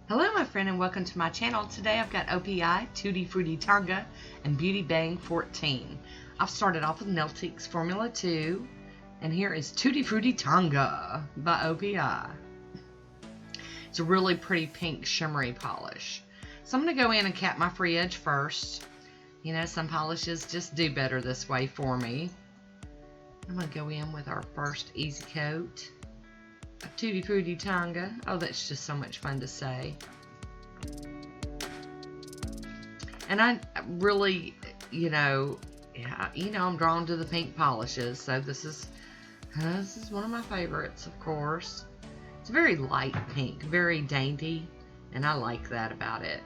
Hello my friend and welcome to my channel. Today I've got OPI, Tutti Frutti Tonga, and Beauty Bang 14. I've started off with Nailtiques Formula 2, and here is Tutti Frutti Tonga by OPI. It's a really pretty pink shimmery polish. So I'm going to go in and cap my free edge first. You know, some polishes just do better this way for me. I'm going to go in with our first easy coat. Tutti Frutti Tonga. Oh, that's just so much fun to say. And I really, I'm drawn to the pink polishes, so this is one of my favorites, of course. It's very light pink, very dainty, and I like that about it.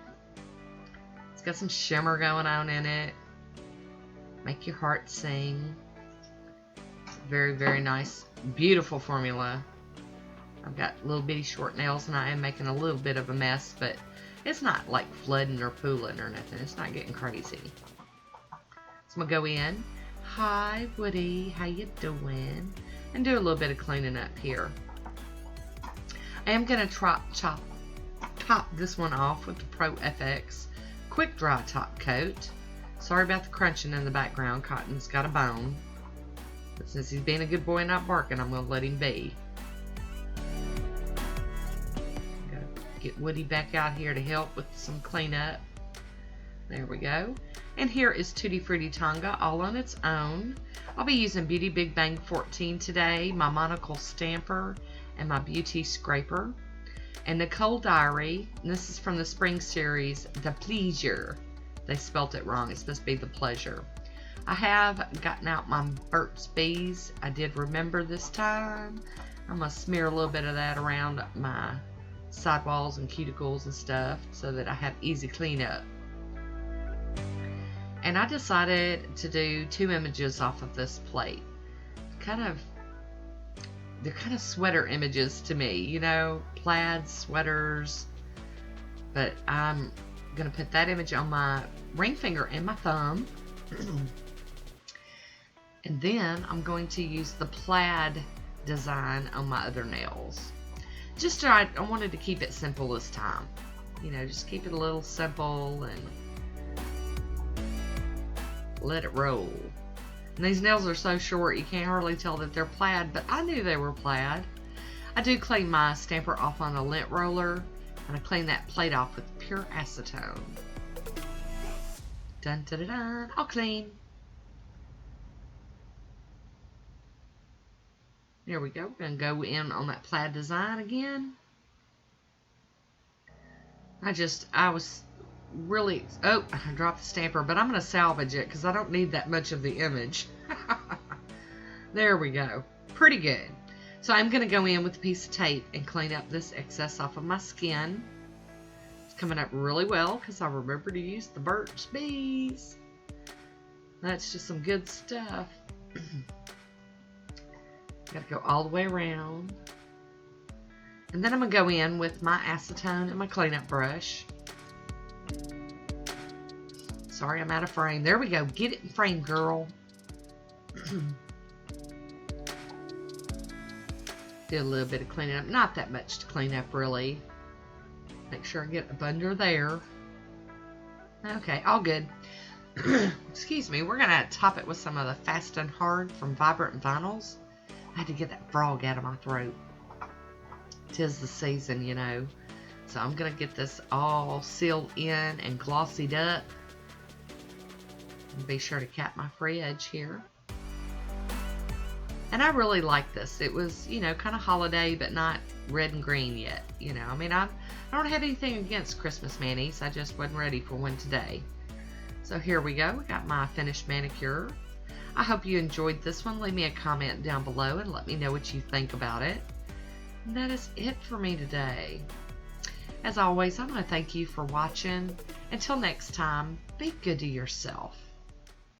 It's got some shimmer going on in it. Make your heart sing. It's a very, very nice, beautiful formula. I've got little bitty short nails and I am making a little bit of a mess, but it's not like flooding or pooling or nothing. It's not getting crazy. So I'm going to go in. Hi, Woody. How you doing? And do a little bit of cleaning up here. I am going to top this one off with the Pro FX Quick Dry Top Coat. Sorry about the crunching in the background. Cotton's got a bone. But since he's being a good boy and not barking, I'm going to let him be. Get Woody back out here to help with some cleanup. There we go. And here is Tutti Frutti Tonga all on its own. I'll be using Beauty Big Bang 14 today, my Monocle Stamper, and my Beauty Scraper. And Nicole Diary, and this is from the spring series, The Pleasure. They spelt it wrong. It's supposed to be The Pleasure. I have gotten out my Burt's Bees. I did remember this time. I'm going to smear a little bit of that around my sidewalls and cuticles and stuff so that I have easy cleanup. And I decided to do 2 images off of this plate. They're kind of sweater images to me, you know, plaid sweaters. But I'm gonna put that image on my ring finger and my thumb. And then I'm going to use the plaid design on my other nails. I wanted to keep it simple this time. You know, just keep it a little simple and let it roll. And these nails are so short you can't hardly tell that they're plaid, but I knew they were plaid. I do clean my stamper off on a lint roller, and I clean that plate off with pure acetone. Dun dun dun dun. All clean. There we go. We're going to go in on that plaid design again. I was really, I dropped the stamper, but I'm going to salvage it because I don't need that much of the image. There we go. Pretty good. So I'm going to go in with a piece of tape and clean up this excess off of my skin. It's coming up really well because I remember to use the Burt's Bees. That's just some good stuff. Got to go all the way around. And then I'm going to go in with my acetone and my cleanup brush. Sorry, I'm out of frame. There we go. Get it in frame, girl. Do a little bit of cleaning up. Not that much to clean up, really. Make sure I get up under there. Okay, all good. Excuse me. We're going to top it with some of the Fast and Hard from Vibrant Vinyls. I had to get that frog out of my throat. 'Tis the season, you know. So I'm going to get this all sealed in and glossied up. And be sure to cap my free edge here. And I really like this. It was, you know, kind of holiday, but not red and green yet. You know, I mean, I don't have anything against Christmas manis. I just wasn't ready for one today. So here we go. We got my finished manicure. I hope you enjoyed this one. Leave me a comment down below and let me know what you think about it. And that is it for me today. As always, I want to thank you for watching. Until next time, be good to yourself.